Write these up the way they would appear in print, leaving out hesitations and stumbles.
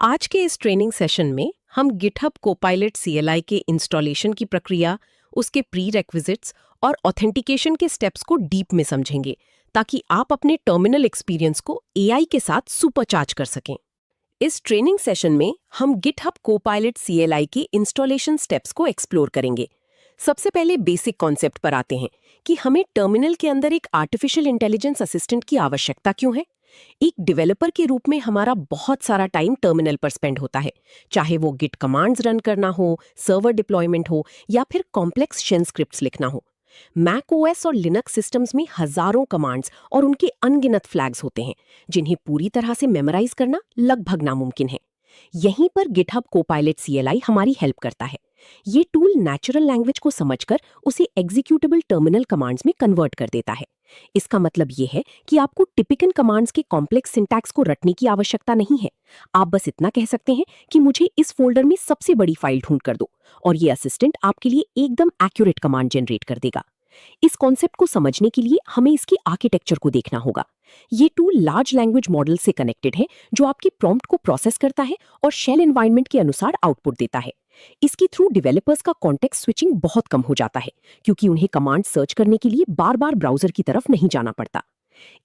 आज के इस ट्रेनिंग सेशन में हम गिटहब कोपायलट सीएलआई के इंस्टॉलेशन की प्रक्रिया, उसके प्री रेक्विजिट्स और ऑथेंटिकेशन के स्टेप्स को डीप में समझेंगे ताकि आप अपने टर्मिनल एक्सपीरियंस को एआई के साथ सुपरचार्ज कर सकें। इस ट्रेनिंग सेशन में हम गिटहब कोपायलट सीएलआई के इंस्टॉलेशन स्टेप्स को एक्सप्लोर करेंगे। सबसे पहले बेसिक कॉन्सेप्ट पर आते हैं कि हमें टर्मिनल के अंदर एक आर्टिफिशियल इंटेलिजेंस असिस्टेंट की आवश्यकता क्यों है। एक डेवलपर के रूप में हमारा बहुत सारा टाइम टर्मिनल पर स्पेंड होता है, चाहे वो गिट कमांड्स रन करना हो, सर्वर डिप्लॉयमेंट हो या फिर कॉम्प्लेक्स शेल स्क्रिप्ट्स लिखना हो। मैक ओएस और लिनक्स सिस्टम्स में हजारों कमांड्स और उनके अनगिनत फ्लैग्स होते हैं जिन्हें पूरी तरह से मेमोराइज करना लगभग नामुमकिन है। यहीं पर गिटहब कोपायलट सीएलआई हमारी हेल्प करता है। ये टूल नेचुरल लैंग्वेज को समझकर उसे एग्जीक्यूटेबल टर्मिनल कमांड्स में कन्वर्ट कर देता है। इसका मतलब ये है कि आपको टिपिकल कमांड्स के कॉम्प्लेक्स सिंटैक्स को रटने की आवश्यकता नहीं है। आप बस इतना कह सकते हैं कि मुझे इस फोल्डर में सबसे बड़ी फाइल ढूंढ कर दो और ये असिस्टेंट आपके लिए एकदम एक्यूरेट कमांड जनरेट कर देगा। इस कॉन्सेप्ट को समझने के लिए हमें इसकी आर्किटेक्चर को देखना होगा। ये टूल लार्ज लैंग्वेज मॉडल से कनेक्टेड है जो आपके प्रॉम्प्ट को प्रोसेस करता है और शेल एनवायरनमेंट के अनुसार आउटपुट देता है। इसके थ्रू डेवलपर्स का कॉन्टेक्स्ट स्विचिंग बहुत कम हो जाता है क्योंकि उन्हें कमांड सर्च करने के लिए बार बार ब्राउजर की तरफ नहीं जाना पड़ता।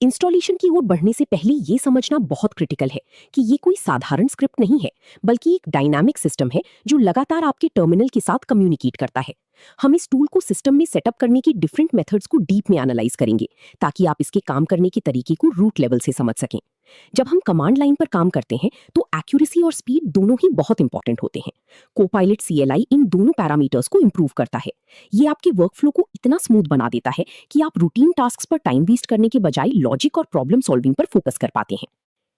इंस्टॉलेशन की ओर बढ़ने से पहले ये समझना बहुत क्रिटिकल है कि ये कोई साधारण स्क्रिप्ट नहीं है, बल्कि एक डायनामिक सिस्टम है जो लगातार आपके टर्मिनल के साथ कम्युनिकेट करता है। हम इस टूल को सिस्टम में सेटअप करने की डिफरेंट मेथड्स को डीप में एनालाइज करेंगे ताकि आप इसके काम करने के तरीके को रूट लेवल से समझ सकें। जब हम कमांड लाइन पर काम करते हैं तो एक्यूरेसी और स्पीड दोनों ही बहुत इंपॉर्टेंट होते हैं। कोपायलट सीएलआई इन दोनों पैरामीटर्स को इंप्रूव करता है। ये आपके वर्कफ्लो को इतना स्मूथ बना देता है कि आप रूटीन टास्क्स पर टाइम वेस्ट करने के बजाय लॉजिक और प्रॉब्लम सॉल्विंग पर फोकस कर पाते हैं।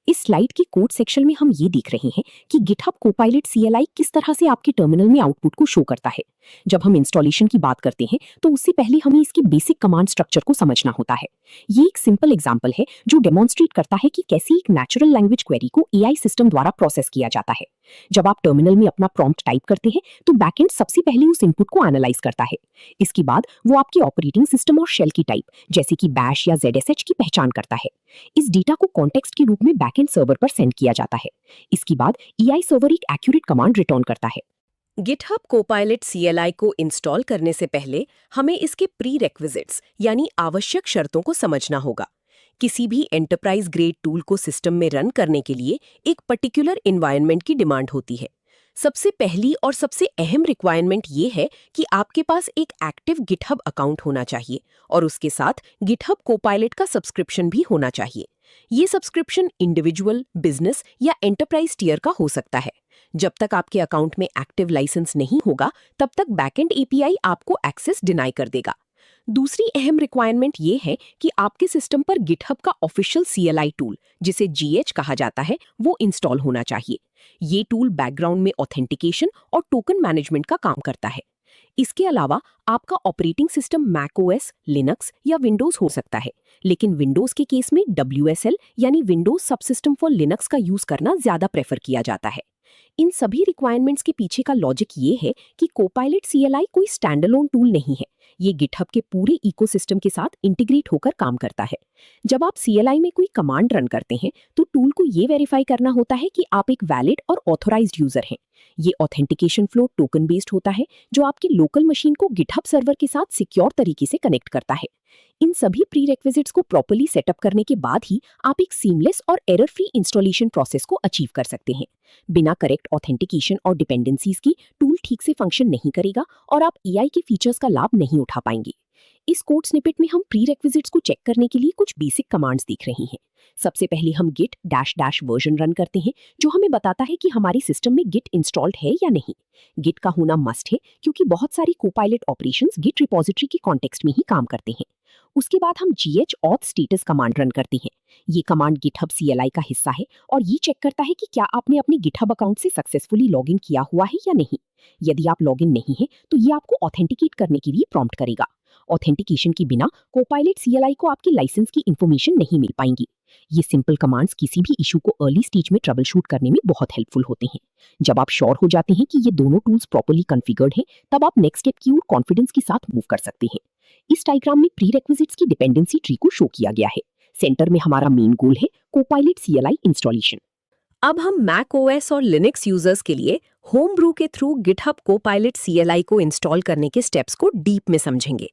इस स्लाइड के कोड सेक्शन में हम ये देख रहे हैं कि गिटहब कोपायलट सीएलआई किस तरह से आपके टर्मिनल में आउटपुट को शो करता है। जब हम इंस्टॉलेशन की बात करते हैं तो उससे पहले हमें इसकी बेसिक कमांड स्ट्रक्चर को समझना होता है। ये एक सिंपल एग्जांपल है जो डेमोन्स्ट्रेट करता है कि कैसे एक नेचुरल लैंग्वेज क्वेरी को एआई सिस्टम द्वारा प्रोसेस किया जाता है। जब आप टर्मिनल में अपना प्रॉम्प्ट टाइप करते हैं तो बैकएंड सबसे पहले उस इनपुट को एनालाइज करता है। इसके बाद वो आपके ऑपरेटिंग सिस्टम और शेल की टाइप जैसे कि बैश या ZSH की पहचान करता है। इस डेटा को कॉन्टेक्स्ट के रूप में बैकएंड सर्वर पर सेंड किया जाता है। इसके बाद एआई सर्वर एक एक्यूरेट कमांड रिटर्न करता है। गिटहब कोपायलट सीएलआई को इंस्टॉल करने से पहले हमें इसके प्री रेक्विजिट्स यानी आवश्यक शर्तों को समझना होगा। किसी भी एंटरप्राइज ग्रेड टूल को सिस्टम में रन करने के लिए एक पर्टिकुलर एनवायरनमेंट की डिमांड होती है। सबसे पहली और सबसे अहम रिक्वायरमेंट ये है कि आपके पास एक एक्टिव गिटहब अकाउंट होना चाहिए और उसके साथ गिटहब कोपायलट का सब्सक्रिप्शन भी होना चाहिए। ये सब्सक्रिप्शन इंडिविजुअल, बिजनेस या एंटरप्राइज टियर का हो सकता है। जब तक आपके अकाउंट में एक्टिव लाइसेंस नहीं होगा तब तक बैकएंड एपीआई आपको एक्सेस डिनाई कर देगा। दूसरी अहम रिक्वायरमेंट ये है कि आपके सिस्टम पर गिटहब का ऑफिशियल सीएलआई टूल, जिसे जीएच कहा जाता है, वो इंस्टॉल होना चाहिए। ये टूल बैकग्राउंड में ऑथेंटिकेशन और टोकन मैनेजमेंट का काम करता है। इसके अलावा आपका operating system Mac OS, Linux या विंडोज हो सकता है, लेकिन विंडोज के केस में WSL यानी विंडोज सबसिस्टम फॉर लिनक्स का यूज करना ज्यादा प्रेफर किया जाता है। इन सभी रिक्वायरमेंट्स के पीछे का लॉजिक ये है कि कोपायलट सीएलआई कोई स्टैंडअलोन टूल नहीं है। ये गिटहब के पूरे इकोसिस्टम के साथ इंटीग्रेट होकर काम करता है। जब आप सीएलआई में कोई कमांड रन करते हैं तो टूल को ये वेरीफाई करना होता है कि आप एक वैलिड और ऑथराइज्ड यूजर हैं। ये ऑथेंटिकेशन फ्लो टोकन बेस्ड होता है जो आपकी लोकल मशीन को गिटहब सर्वर के साथ सिक्योर तरीके से कनेक्ट करता है। इन सभी प्री रेक्विजिट्स को प्रॉपर्ली सेटअप करने के बाद ही आप एक सीमलेस और एरर फ्री इंस्टॉलेशन प्रोसेस को अचीव कर सकते हैं। बिना करेक्ट ऑथेंटिकेशन और डिपेंडेंसीज की टूल ठीक से फंक्शन नहीं करेगा और आप एआई के फीचर्स का लाभ नहीं उठा पाएंगे। इस कोड स्निपेट में हम प्री रेक्विजिट्स को चेक करने के लिए कुछ बेसिक कमांड्स देख रहे हैं। सबसे पहले हम git -- वर्जन रन करते हैं जो हमें बताता है कि हमारी सिस्टम में गिट इंस्टॉल्ड है या नहीं। गिट का होना मस्ट है क्योंकि बहुत सारी कोपायलट ऑपरेशंस गिट रिपॉजिटरी के कॉन्टेक्स्ट में ही काम करते हैं। उसके बाद हम gh auth status command run करते हैं। ये कमांड गिटहब सीएलआई का हिस्सा है और ये चेक करता है कि क्या आपने अपने गिटहब अकाउंट से सक्सेसफुली लॉगिन किया हुआ है या नहीं। यदि आप लॉगिन नहीं है तो ये आपको ऑथेंटिकेट करने के लिए प्रॉम्प्ट करेगा। ऑथेंटिकेशन के बिना कोपायलट सीएलआई को आपके लाइसेंस की इंफॉर्मेशन नहीं मिल पाएंगी। ये सिंपल कमांड्स किसी भी इशू को अर्ली स्टेज में ट्रबल शूट करने में बहुत हेल्पफुल होते हैं। जब आप श्योर हो जाते हैं कि ये दोनों टूल्स प्रॉपर्ली कॉन्फ़िगर्ड हैं, तब आप नेक्स्ट स्टेप की ओर कॉन्फिडेंस के साथ मूव कर सकते हैं। इस डायग्राम में प्री रेक्विजिट्स की डिपेंडेंसी ट्री को शो किया गया है। सेंटर में हमारा मेन गोल है कोपायलट सीएलआई इंस्टॉलेशन। अब हम मैक ओएस और लिनक्स यूजर्स के लिए होम ब्रू के थ्रू गिटहब कोपायलट CLI को इंस्टॉल करने के स्टेप्स को डीप में समझेंगे।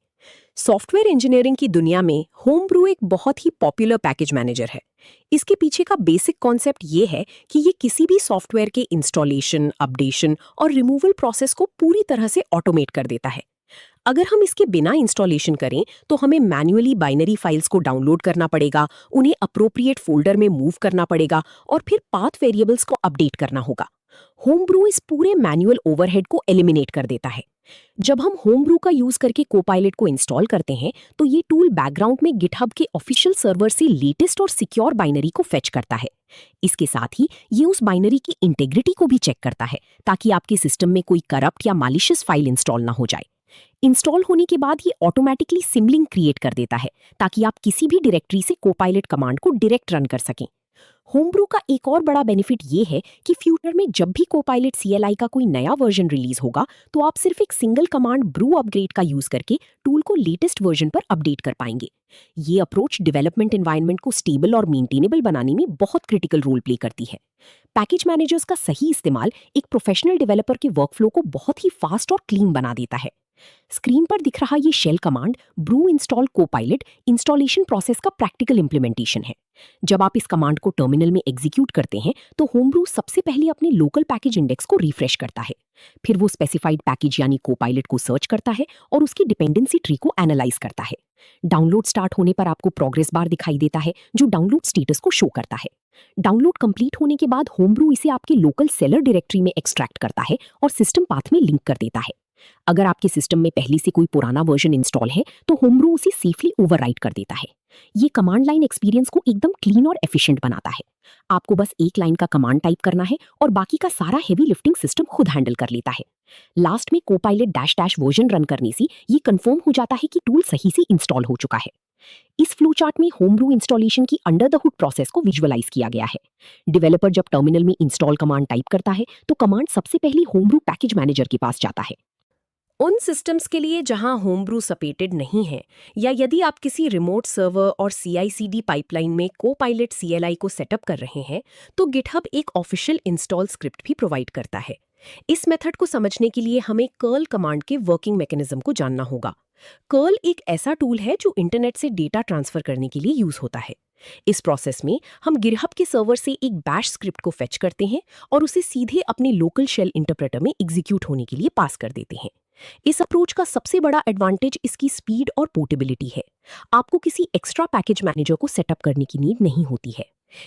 सॉफ्टवेयर इंजीनियरिंग की दुनिया में होम ब्रू एक बहुत ही पॉपुलर पैकेज मैनेजर है। इसके पीछे का बेसिक कॉन्सेप्ट ये है कि ये किसी भी सॉफ्टवेयर के इंस्टॉलेशन, अपडेशन और रिमूवल प्रोसेस को पूरी तरह से ऑटोमेट कर देता है। अगर हम इसके बिना इंस्टॉलेशन करें तो हमें मैन्युअली बाइनरी फाइल्स को डाउनलोड करना पड़ेगा, उन्हें अप्रोप्रिएट फोल्डर में मूव करना पड़ेगा और फिर पाथ वेरिएबल्स को अपडेट करना होगा। होम ब्रू इस पूरे मैनुअल ओवरहेड को एलिमिनेट कर देता है। जब हम होम ब्रू का यूज करके कोपायलट को इंस्टॉल करते हैं तो ये टूल बैकग्राउंड में गिटहब के ऑफिशियल सर्वर से लेटेस्ट और सिक्योर बाइनरी को फेच करता है। इसके साथ ही ये उस बाइनरी की इंटेग्रिटी को भी चेक करता है ताकि आपके सिस्टम में कोई करप्ट या मालिशियस फाइल इंस्टॉल ना हो जाए। इंस्टॉल होने के बाद ये ऑटोमेटिकली सिमलिंक क्रिएट कर देता है ताकि आप किसी भी डायरेक्टरी से कोपायलट कमांड को डायरेक्ट रन कर सकें। होम ब्रू का एक और बड़ा बेनिफिट ये है कि फ्यूचर में जब भी कोपायलट CLI का कोई नया वर्जन रिलीज होगा तो आप सिर्फ एक सिंगल कमांड ब्रू अपग्रेड का यूज करके टूल को लेटेस्ट वर्जन पर अपडेट कर पाएंगे। ये अप्रोच डेवलपमेंट एनवायरनमेंट को स्टेबल और मेंटेनेबल बनाने में बहुत क्रिटिकल रोल प्ले करती है। पैकेज मैनेजर्स का सही इस्तेमाल एक प्रोफेशनल डेवलपर के वर्कफ्लो को बहुत ही फास्ट और क्लीन बना देता है। स्क्रीन पर दिख रहा ये shell command brew install copilot installation process का प्रैक्टिकल इंप्लीमेंटेशन है। जब आप इस कमांड को टर्मिनल में एग्जीक्यूट करते हैं तो होम ब्रू सबसे पहले अपने लोकल पैकेज इंडेक्स को रिफ्रेश करता है। फिर वो स्पेसिफाइड पैकेज यानी कोपायलट को सर्च करता है और उसकी डिपेंडेंसी ट्री को एनालाइज करता है। डाउनलोड स्टार्ट होने पर आपको प्रोग्रेस बार दिखाई देता है जो डाउनलोड स्टेटस को शो करता है। डाउनलोड कंप्लीट होने के बाद होम ब्रू इसे आपके लोकल सेलर डायरेक्टरी में एक्सट्रैक्ट करता है और सिस्टम पाथ में लिंक कर देता है। अगर आपके सिस्टम में पहले से कोई पुराना वर्जन इंस्टॉल है तो होम ब्रू उसे सेफली ओवरराइट कर देता है। ये कमांड लाइन एक्सपीरियंस को एकदम क्लीन और एफिशिएंट बनाता है। आपको बस एक लाइन का कमांड टाइप करना है और बाकी का सारा हेवी लिफ्टिंग सिस्टम खुद हैंडल कर लेता है। लास्ट में कोपायलट डैश वर्जन रन करने से ये कंफर्म हो जाता है कि टूल सही से इंस्टॉल हो चुका है। इस फ्लो चार्ट में होम ब्रू इंस्टॉलेशन की अंडर द हुड प्रोसेस को विजुअलाइज किया गया है। डेवलपर जब टर्मिनल में इंस्टॉल कमांड टाइप करता है तो कमांड सबसे पहले होम ब्रू पैकेज मैनेजर के पास जाता है। उन सिस्टम्स के लिए जहां होम ब्रू सपोर्टेड नहीं है या यदि आप किसी रिमोट सर्वर और CI/CD पाइपलाइन में कोपायलट CLI को सेटअप कर रहे हैं तो गिटहब एक ऑफिशियल इंस्टॉल स्क्रिप्ट भी प्रोवाइड करता है। इस मेथड को समझने के लिए हमें कर्ल कमांड के वर्किंग मैकेनिज्म को जानना होगा। कर्ल एक ऐसा टूल है जो इंटरनेट से डेटा ट्रांसफर करने के लिए यूज होता है। इस प्रोसेस में हम गिटहब के सर्वर से एक बैश स्क्रिप्ट को फेच करते हैं और उसे सीधे अपने लोकल शेल इंटरप्रेटर में एग्जीक्यूट होने के लिए पास कर देते हैं। इस अप्रोच का सबसे बड़ा एडवांटेज इसकी स्पीड और पोर्टेबिलिटी है। आपको किसी एक्स्ट्रा पैकेज मैनेजर को सेटअप करने की नीड नहीं होती है।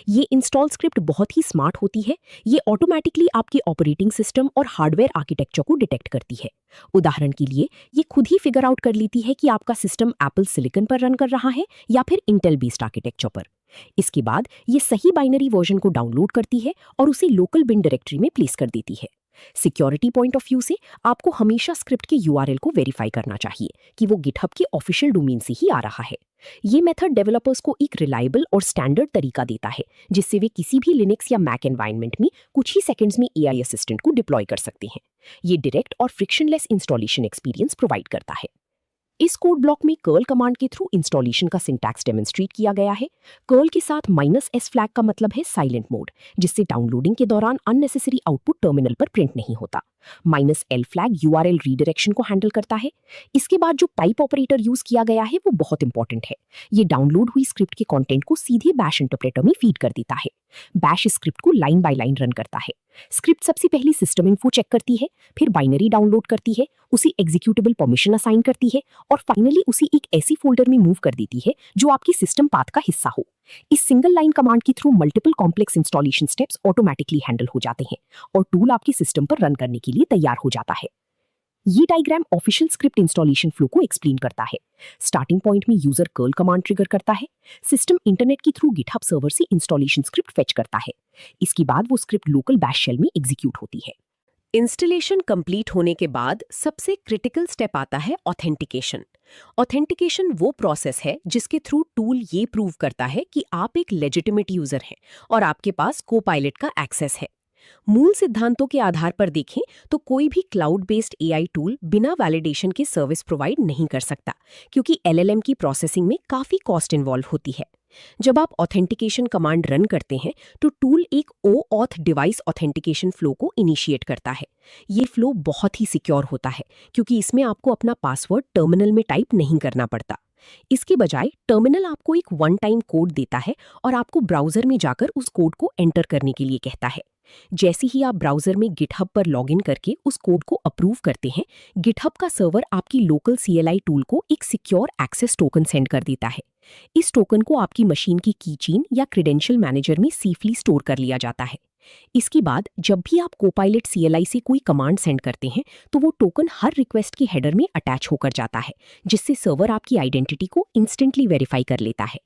ये इंस्टॉल स्क्रिप्ट बहुत ही स्मार्ट होती है। ये ऑटोमेटिकली आपके ऑपरेटिंग सिस्टम और हार्डवेयर आर्किटेक्चर को डिटेक्ट करती है। उदाहरण के लिए ये खुद ही फिगर आउट कर लेती है कि आपका सिस्टम एप्पल सिलिकॉन पर रन कर रहा है या फिर इंटेल बेस्ड आर्किटेक्चर पर। इसके बाद ये सही बाइनरी वर्जन को डाउनलोड करती है और उसे लोकल बिन डायरेक्टरी में प्लेस कर देती है। सिक्योरिटी पॉइंट ऑफ व्यू से आपको हमेशा स्क्रिप्ट के URL को वेरीफाई करना चाहिए कि वो गिटहब के ऑफिशियल डोमेन से ही आ रहा है। ये मेथड डेवलपर्स को एक रिलायबल और स्टैंडर्ड तरीका देता है जिससे वे किसी भी लिनक्स या मैक एनवायरनमेंट में कुछ ही सेकंड्स में AI असिस्टेंट को डिप्लॉय कर सकते हैं। ये डायरेक्ट और फ्रिक्शनलेस इंस्टॉलेशन एक्सपीरियंस प्रोवाइड करता है। इस कोड ब्लॉक में कर्ल कमांड के थ्रू इंस्टॉलेशन का सिंटैक्स डेमोन्स्ट्रेट किया गया है। कर्ल के साथ -s फ्लैग का मतलब है साइलेंट मोड, जिससे डाउनलोडिंग के दौरान अननेसेसरी आउटपुट टर्मिनल पर प्रिंट नहीं होता। -l फ्लैग URL रीडायरेक्शन को हैंडल करता है। इसके बाद जो पाइप ऑपरेटर यूज किया गया है वो बहुत इंपॉर्टेंट है। ये डाउनलोड हुई स्क्रिप्ट के कंटेंट को सीधे बैश इंटरप्रेटर में फीड कर देता है। बैश स्क्रिप्ट को लाइन बाय लाइन रन करता है। स्क्रिप्ट सबसे पहले सिस्टम इन्फो चेक करती है, फिर बाइनरी डाउनलोड करती है, उसे एग्जीक्यूटेबल परमिशन असाइन करती है और फाइनली उसे एक ऐसी फोल्डर में मूव कर देती है जो आपकी सिस्टम पाथ का हिस्सा हो। इस सिंगल लाइन कमांड के through multiple complex installation steps automatically handle हो जाते हैं और टूल आपके सिस्टम पर रन करने के लिए तैयार हो जाता है। ये diagram official script installation flow को एक्सप्लेन करता है। स्टार्टिंग पॉइंट में यूजर कर्ल कमांड ट्रिगर करता है। सिस्टम इंटरनेट के थ्रू गिटहब सर्वर से इंस्टॉलेशन स्क्रिप्ट फेच करता है। इसके बाद वो स्क्रिप्ट लोकल बैश शेल में एग्जीक्यूट होती है। इंस्टॉलेशन कंप्लीट होने के बाद सबसे क्रिटिकल स्टेप आता है ऑथेंटिकेशन। ऑथेंटिकेशन वो प्रोसेस है जिसके थ्रू टूल ये प्रूव करता है कि आप एक लेजिटिमेट यूजर हैं और आपके पास कोपायलट का एक्सेस है। मूल सिद्धांतों के आधार पर देखें तो कोई भी क्लाउड बेस्ड AI टूल बिना वैलिडेशन के सर्विस प्रोवाइड नहीं कर सकता, क्योंकि LLM की प्रोसेसिंग में काफी कॉस्ट इन्वॉल्व होती है। जब आप ऑथेंटिकेशन कमांड रन करते हैं तो टूल एक OAuth डिवाइस ऑथेंटिकेशन फ्लो को इनिशिएट करता है। ये फ्लो बहुत ही सिक्योर होता है क्योंकि इसमें आपको अपना पासवर्ड टर्मिनल में टाइप नहीं करना पड़ता। इसके बजाय टर्मिनल आपको एक वन टाइम कोड देता है और आपको ब्राउजर में जाकर उस कोड को एंटर करने के लिए कहता है। जैसे ही आप ब्राउजर में गिटहब पर लॉगिन करके उस कोड को अप्रूव करते हैं, गिटहब का सर्वर आपकी लोकल CLI टूल को एक सिक्योर एक्सेस टोकन सेंड कर देता है। इस टोकन को आपकी मशीन की कीचेन या क्रेडेंशियल मैनेजर में सेफली स्टोर कर लिया जाता है। इसके बाद जब भी आप कोपायलट CLI से कोई कमांड सेंड करते हैं तो वो टोकन हर रिक्वेस्ट के हेडर में अटैच होकर जाता है, जिससे सर्वर आपकी आइडेंटिटी को इंस्टेंटली वेरीफाई कर लेता है।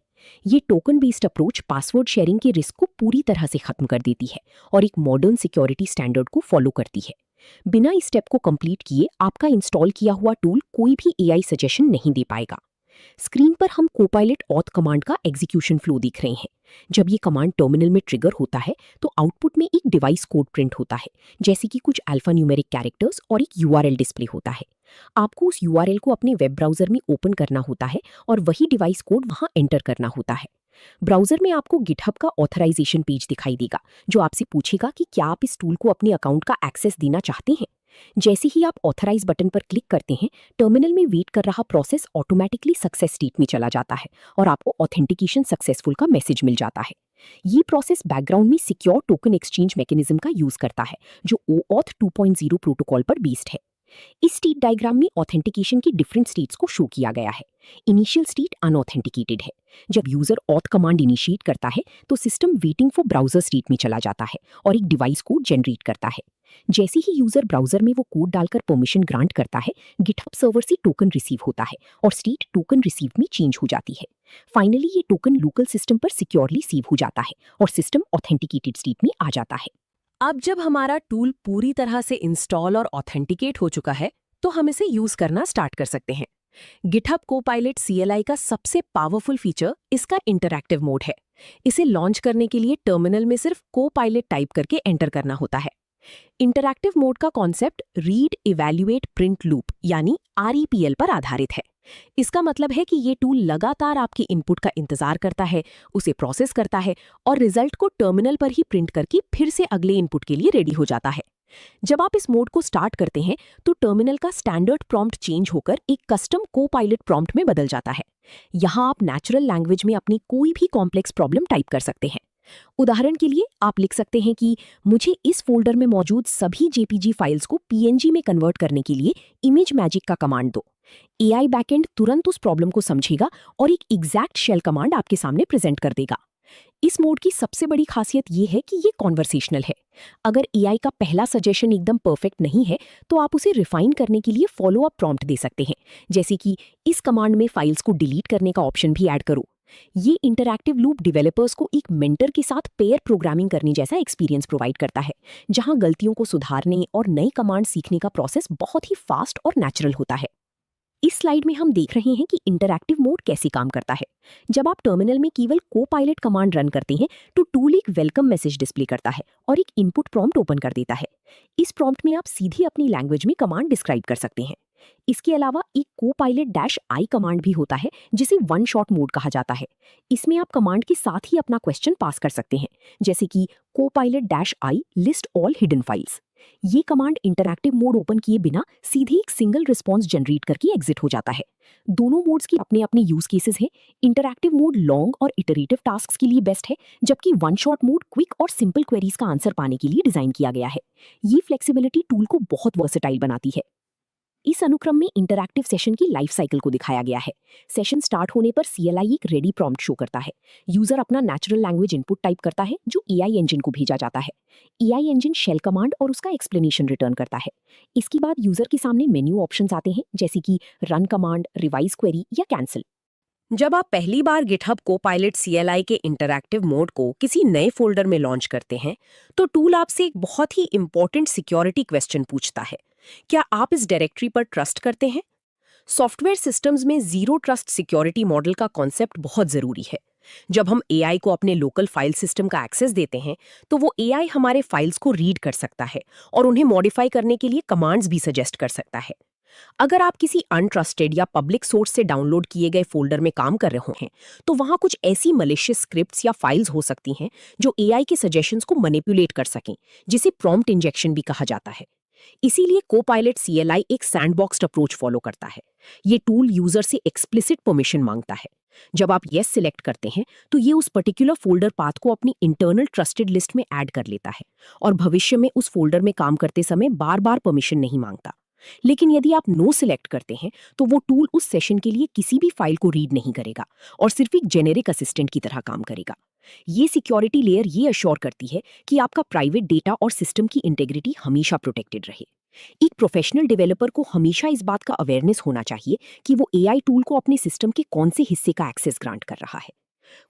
ये token based approach password sharing के रिस्क को पूरी तरह से खत्म कर देती है और एक मॉडर्न सिक्योरिटी स्टैंडर्ड को फॉलो करती है। बिना इस स्टेप को कंप्लीट किए आपका इंस्टॉल किया हुआ टूल कोई भी AI सजेशन नहीं दे पाएगा। स्क्रीन पर हम कोपायलट ऑथ कमांड का एग्जीक्यूशन फ्लो देख रहे हैं। जब ये कमांड टर्मिनल में ट्रिगर होता है तो आउटपुट में एक डिवाइस कोड प्रिंट होता है, जैसे कि कुछ अल्फान्यूमेरिक कैरेक्टर्स और एक URL डिस्प्ले होता है। आपको उस URL को अपने वेब ब्राउजर में ओपन करना होता है और वही डिवाइस कोड वहां एंटर करना होता है। ब्राउजर में आपको गिटहब का ऑथराइजेशन पेज दिखाई देगा, जो आपसे पूछेगा कि क्या आप इस टूल को अपने अकाउंट का एक्सेस देना चाहते हैं। जैसे ही आप ऑथराइज बटन पर क्लिक करते हैं, टर्मिनल में वेट कर रहा प्रोसेस ऑटोमेटिकली सक्सेस स्टेट में चला जाता है और आपको ऑथेंटिकेशन सक्सेसफुल का मैसेज मिल जाता है। ये प्रोसेस बैकग्राउंड में सिक्योर टोकन एक्सचेंज मैकेनिज्म का यूज करता है, जो OAuth 2.0 प्रोटोकॉल पर बेस्ड है। इस स्टेट डायग्राम में ऑथेंटिकेशन की डिफरेंट स्टेट्स को शो किया गया है। इनिशियल स्टेट अनऑथेंटिकेटेड है। जब यूजर ऑथ कमांड इनिशिएट करता है तो system waiting for browser state में चला जाता है और एक डिवाइस कोड जनरेट करता है। जैसे ही यूजर ब्राउजर में वो कोड डालकर परमिशन ग्रांट करता है, गिटहब सर्वर से टोकन रिसीव होता है और स्टेट टोकन रिसीव में चेंज हो जाती है। फाइनली ये टोकन लोकल सिस्टम पर सिक्योरली सेव हो जाता है और सिस्टम ऑथेंटिकेटेड स्टेट में आ जाता है। अब जब हमारा टूल पूरी तरह से इंस्टॉल और ऑथेंटिकेट हो चुका है तो हम इसे यूज करना स्टार्ट कर सकते हैं। गिटहब कोपायलट CLI का सबसे पावरफुल फीचर इसका इंटरैक्टिव मोड है। इसे लॉन्च करने के लिए टर्मिनल में सिर्फ कोपायलट टाइप करके एंटर करना होता है। इंटरैक्टिव मोड का concept read evaluate print loop यानी REPL पर आधारित है। इसका मतलब है कि ये टूल लगातार आपके इनपुट का इंतजार करता है, उसे प्रोसेस करता है और रिजल्ट को टर्मिनल पर ही प्रिंट करके फिर से अगले इनपुट के लिए रेडी हो जाता है। जब आप इस मोड को स्टार्ट करते हैं तो टर्मिनल का स्टैंडर्ड प्रॉम्प्ट चेंज होकर एक कस्टम कोपायलट प्रॉम्प्ट में बदल जाता है। यहाँ आप नेचुरल लैंग्वेज में अपनी कोई भी कॉम्प्लेक्स प्रॉब्लम टाइप कर सकते हैं। उदाहरण के लिए आप लिख सकते हैं कि मुझे इस फोल्डर में मौजूद सभी JPG फाइल्स को PNG में कन्वर्ट करने के लिए इमेज मैजिक का कमांड दो। AI बैकएंड तुरंत उस प्रॉब्लम को समझेगा और एक एग्जैक्ट शेल कमांड आपके सामने प्रेजेंट कर देगा। इस मोड की सबसे बड़ी खासियत ये है कि ये कॉन्वर्सेशनल है। अगर AI का पहला सजेशन एकदम परफेक्ट नहीं है तो आप उसे रिफाइन करने के लिए फॉलो अप प्रॉम्प्ट दे सकते हैं, जैसे कि इस कमांड में फाइल्स को डिलीट करने का ऑप्शन भी ऐड करो। ये इंटरैक्टिव लूप डेवलपर्स को एक मेंटर के साथ पेयर प्रोग्रामिंग करने जैसा एक्सपीरियंस प्रोवाइड करता है, जहां गलतियों को सुधारने और नई कमांड सीखने का प्रोसेस बहुत ही फास्ट और नेचुरल होता है। इस स्लाइड में हम देख रहे हैं कि इंटरैक्टिव मोड कैसे काम करता है। जब आप टर्मिनल में केवल कोपायलट कमांड रन करते हैं तो टूल एक वेलकम मैसेज डिस्प्ले करता है और एक इनपुट प्रॉम्प्ट ओपन कर देता है। इस प्रॉम्प्ट में आप सीधे अपनी लैंग्वेज में कमांड डिस्क्राइब कर सकते हैं। इसके अलावा एक कोपायलट-i कमांड भी होता है, जिसे वन शॉट मोड कहा जाता है। इसमें आप कमांड के साथ ही अपना क्वेश्चन पास कर सकते हैं, जैसे कि कोपायलट-i लिस्ट ऑल हिडन फाइल्स। ये कमांड इंटरैक्टिव मोड ओपन किए बिना सीधे एक सिंगल रिस्पॉन्स जनरेट करके एग्जिट हो जाता है। दोनों मोड्स की अपने अपने यूज केसेस हैं। इंटरैक्टिव मोड लॉन्ग और इटरेटिव टास्क्स के लिए बेस्ट है, जबकि वन शॉट मोड क्विक और सिंपल क्वेरीज का आंसर पाने के लिए डिजाइन किया गया है। ये फ्लेक्सिबिलिटी टूल को बहुत वर्सेटाइल बनाती है। इस अनुक्रम में इंटरैक्टिव सेशन की लाइफ साइकिल को दिखाया गया है। सेशन स्टार्ट होने पर CLI एक रेडी प्रॉम्प्ट शो करता है। यूजर अपना नेचुरल लैंग्वेज इनपुट टाइप करता है, जो AI इंजन को भेजा जाता है। AI इंजन शेल कमांड और उसका एक्सप्लेनेशन रिटर्न करता है। इसके बाद यूजर के सामने मेन्यू ऑप्शंस आते हैं, जैसे कि रन कमांड, रिवाइज क्वेरी या कैंसिल। जब आप पहली बार गिटहब कोपायलट CLI के इंटरैक्टिव मोड को किसी नए फोल्डर में लॉन्च करते हैं तो टूल आपसे एक बहुत ही इंपॉर्टेंट सिक्योरिटी क्वेश्चन पूछता है। क्या आप इस डायरेक्टरी पर ट्रस्ट करते हैं? सॉफ्टवेयर सिस्टम्स में जीरो ट्रस्ट सिक्योरिटी मॉडल का कॉन्सेप्ट बहुत जरूरी है। जब हम AI को अपने लोकल फाइल सिस्टम का एक्सेस देते हैं तो वो AI हमारे फाइल्स को रीड कर सकता है और उन्हें मॉडिफाई करने के लिए कमांड्स भी सजेस्ट कर सकता है। अगर आप किसी अनट्रस्टेड या पब्लिक सोर्स से डाउनलोड किए गए फोल्डर में काम कर रहे हैं, तो वहां कुछ ऐसी मलिशियस स्क्रिप्ट्स या फाइल्स हो सकती हैं जो एआई के सजेशंस को मैनिपुलेट कर सकें, जिसे प्रॉम्प्ट इंजेक्शन भी कहा जाता है। इसीलिए कोपायलट सीएलआई एक सैंडबॉक्स्ड अप्रोच फॉलो करता है। ये टूल यूजर से एक्सप्लिसिट परमिशन मांगता है। जब आप येस सिलेक्ट करते हैं, तो ये उस पर्टिकुलर फोल्डर पाथ को अपनी इंटरनल ट्रस्टेड लिस्ट में ऐड कर लेता है और भविष्य में उस फोल्डर में काम करते समय बार बार परमिशन नहीं मांगता। लेकिन यदि आप नो सिलेक्ट करते हैं, तो वो टूल उस सेशन के लिए किसी भी फाइल को रीड नहीं करेगा और सिर्फ एक जेनेरिक असिस्टेंट की तरह काम करेगा। ये सिक्योरिटी लेयर ये अश्योर करती है कि आपका प्राइवेट डेटा और सिस्टम की इंटेग्रिटी हमेशा प्रोटेक्टेड रहे। एक प्रोफेशनल डेवलपर को हमेशा इस बात का अवेयरनेस होना चाहिए कि वो एआई टूल को अपने सिस्टम के कौन से हिस्से का एक्सेस ग्रांट कर रहा है।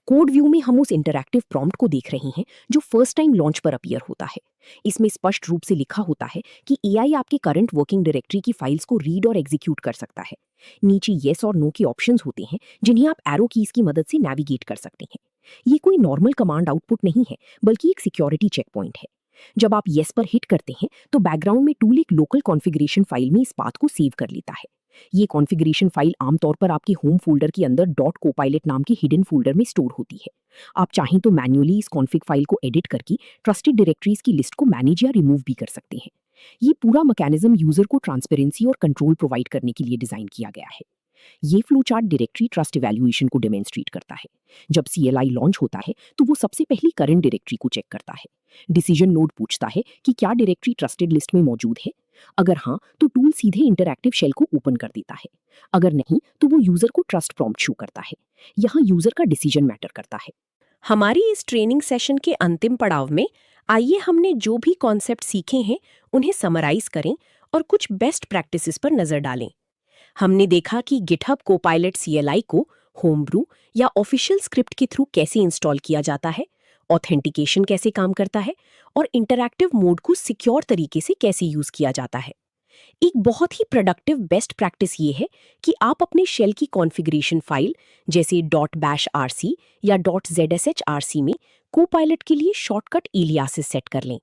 कोड व्यू में हम उस इंटरैक्टिव प्रॉम्प्ट को देख रहे हैं जो फर्स्ट टाइम लॉन्च पर अपीयर होता है। इसमें स्पष्ट रूप से लिखा होता है कि एआई आपके करंट वर्किंग डायरेक्टरी की फाइल्स को रीड और एग्जीक्यूट कर सकता है। नीचे येस और नो के ऑप्शंस होते हैं जिन्हें आप एरो कीज की मदद से नेविगेट कर सकते हैं। ये कोई नॉर्मल कमांड आउटपुट नहीं है, बल्कि एक सिक्योरिटी चेक पॉइंट है। जब आप येस पर हिट करते हैं, तो बैकग्राउंड में टूल एक लोकल कॉन्फ़िगरेशन फाइल में इस पाथ को सेव कर लेता है। ये कॉन्फ़िगरेशन फाइल आमतौर पर आपके होम फोल्डर के अंदर डॉट कोपायलट नाम के हिडन फोल्डर में स्टोर होती है। आप चाहें तो मैन्युअली इस कॉन्फ़िग फाइल को एडिट करके ट्रस्टेड डायरेक्टरीज की लिस्ट को मैनेज या रिमूव भी कर सकते हैं। ये पूरा मैकेनिज्म यूजर को ट्रांसपेरेंसी और कंट्रोल प्रोवाइड करने के लिए डिजाइन किया गया है। ये flow chart directory trust evaluation को डेमोन्स्ट्रेट करता है। जब सीएलआई लॉन्च होता है, तो वो सबसे पहले करंट डायरेक्टरी को चेक करता है। डिसीजन नोड पूछता है कि क्या डायरेक्टरी ट्रस्टेड लिस्ट में मौजूद है। अगर हाँ, तो टूल सीधे इंटरैक्टिव शेल को ओपन कर देता है। अगर नहीं, तो वो यूजर को ट्रस्ट प्रॉम्प्ट शो करता है। यहाँ यूजर का डिसीजन मैटर करता है। हमारी इस ट्रेनिंग सेशन के अंतिम पड़ाव में आइए हमने जो भी कॉन्सेप्ट सीखे हैं उन्हें समराइज करें और कुछ बेस्ट प्रैक्टिसेस पर नजर डालें। हमने देखा कि गिटहब कोपायलट सीएलआई को होमब्रू या ऑफिशियल स्क्रिप्ट के थ्रू कैसे इंस्टॉल किया जाता है, ऑथेंटिकेशन कैसे काम करता है और इंटरैक्टिव मोड को सिक्योर तरीके से कैसे यूज किया जाता है। एक बहुत ही प्रोडक्टिव बेस्ट प्रैक्टिस ये है कि आप अपने शेल की कॉन्फ़िगरेशन फाइल जैसे .bashrc या .zshrc में कोपायलट के लिए शॉर्टकट एलियासेस सेट कर लें।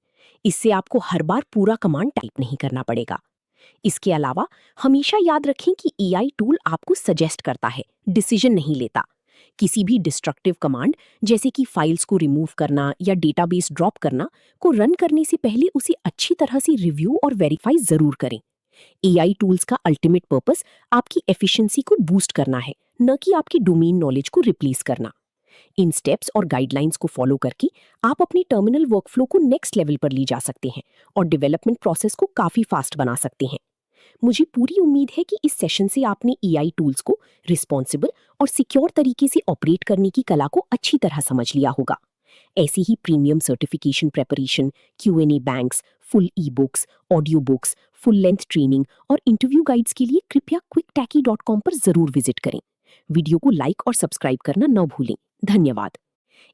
इससे आपको हर बार पूरा कमांड टाइप नहीं करना पड़ेगा। इसके अलावा हमेशा याद रखें कि एआई टूल आपको सजेस्ट करता है, डिसीजन नहीं लेता। किसी भी डिस्ट्रक्टिव कमांड जैसे कि फाइल्स को रिमूव करना या डेटाबेस ड्रॉप करना को रन करने से पहले उसे अच्छी तरह से रिव्यू और वेरीफाई जरूर करें। एआई टूल्स का अल्टीमेट पर्पस आपकी एफिशिएंसी को बूस्ट करना है, न कि आपकी डोमेन नॉलेज को रिप्लेस करना। इन स्टेप्स और गाइडलाइंस को फॉलो करके आप अपनी टर्मिनल वर्कफ्लो को नेक्स्ट लेवल पर ले जा सकते हैं और डेवलपमेंट प्रोसेस को काफी फास्ट बना सकते हैं। मुझे पूरी उम्मीद है कि इस सेशन से आपने एआई टूल्स को रिस्पॉन्सिबल और सिक्योर तरीके से ऑपरेट करने की कला को अच्छी तरह समझ लिया होगा। ऐसी ही premium certification preparation, QnA banks, full e books, audio books, full length training और इंटरव्यू गाइड्स के लिए कृपया quicktachy.com पर जरूर विजिट करें। वीडियो को लाइक और सब्सक्राइब करना न भूलें। धन्यवाद।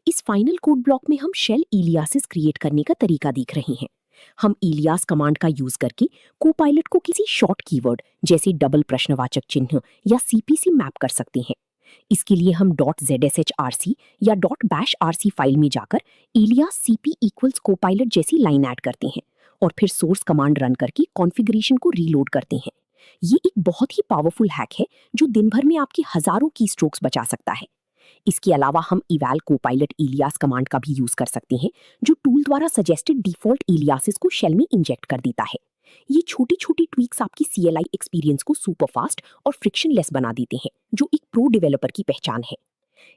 इस फाइनल कोड ब्लॉक में हम शेल इलियासिस क्रिएट करने का तरीका देख रहे हैं। हम इलियास कमांड का यूज करके कोपायलट को किसी शॉर्ट कीवर्ड जैसे डबल प्रश्नवाचक चिन्ह या सीपीसी मैप कर सकते हैं। इसके लिए हम .zshrc या .bashrc फाइल में जाकर इलियास cp इक्वल्स कोपायलट जैसी लाइन ऐड करते हैं और फिर सोर्स कमांड रन करके कॉन्फ़िगरेशन को रीलोड करते हैं। ये एक बहुत ही पावरफुल हैक है जो दिन भर में आपके हजारों की स्ट्रोक्स बचा सकता है। इसके अलावा हम इवैल कोपायलट इलियास कमांड का भी यूज कर सकते हैं, जो टूल द्वारा सजेस्टेड डिफॉल्ट इलियासिस को शेल में इंजेक्ट कर देता है। ये छोटी छोटी ट्वीक्स आपकी सीएलआई एक्सपीरियंस को सुपर फास्ट और फ्रिक्शनलेस बना देते हैं, जो एक प्रो डेवलपर की पहचान है।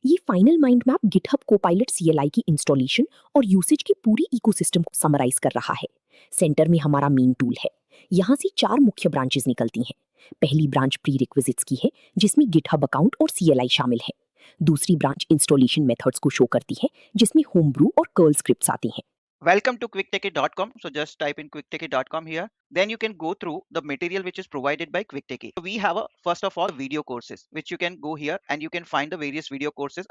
ये final mind map GitHub Copilot CLI की इंस्टॉलेशन और यूसेज की पूरी इकोसिस्टम को समराइज कर रहा है। सेंटर में हमारा मेन टूल है। यहाँ से 4 मुख्य ब्रांचेस निकलती हैं। पहली ब्रांच प्री रिक्विजिट्स की है, जिसमें गिटहब अकाउंट और सीएलआई शामिल है। दूसरी ब्रांच इंस्टॉलेशन मेथड्स को शो करती है, जिसमें होमब्रू और कर्ल स्क्रिप्ट्स आती हैं। Welcome to quicktechie.com. So just type in quicktechie.com here. Then you can go through the material which is provided by Quicktechie. So we have first of all video courses which you can go here and you can find the various video courses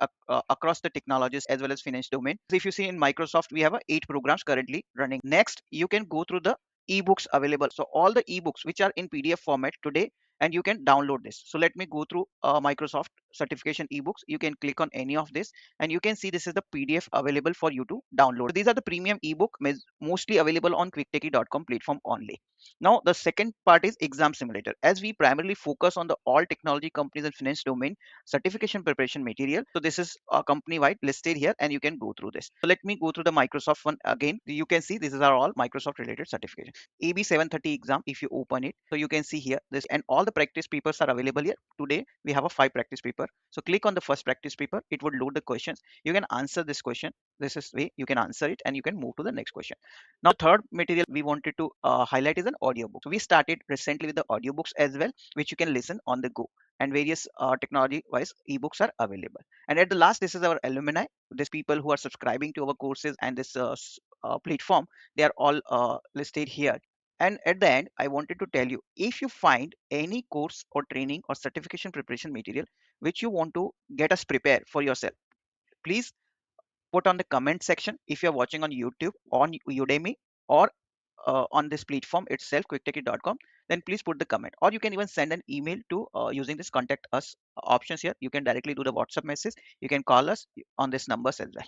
across the technologies as well as finance domain. So if you see in Microsoft, we have 8 programs currently running. Next, you can go through the ebooks available. So all the ebooks which are in PDF format today and you can download this. So let me go through Microsoft certification ebooks, you can click on any of this and you can see this is the PDF available for you to download. So these are the premium ebook mostly available on quicktechie.com platform only. Now the second part is exam simulator. As we primarily focus on the all technology companies and finance domain certification preparation material, so this is company wide listed here and you can go through this. So let me go through the Microsoft one again. You can see these are all Microsoft related certification. AB 730 exam, if you open it, so you can see here this, and all the practice papers are available here. Today we have a 5 practice paper. So click on the first practice paper, it would load the questions. You can answer this question. This is way you can answer it and you can move to the next question. Now third material we wanted to highlight is an audiobook. So we started recently with the audiobooks as well, which you can listen on the go, and various technology wise ebooks are available. And at the last, this is our alumni. These people who are subscribing to our courses and this platform, they are all listed here. And at the end, I wanted to tell you, if you find any course or training or certification preparation material which you want to get us prepared for yourself, please put on the comment section. If you're watching on YouTube, on Udemy, or on this platform itself, quicktechie.com, then please put the comment, or you can even send an email to using this contact us options here. You can directly do the WhatsApp message. You can call us on this numbers as well.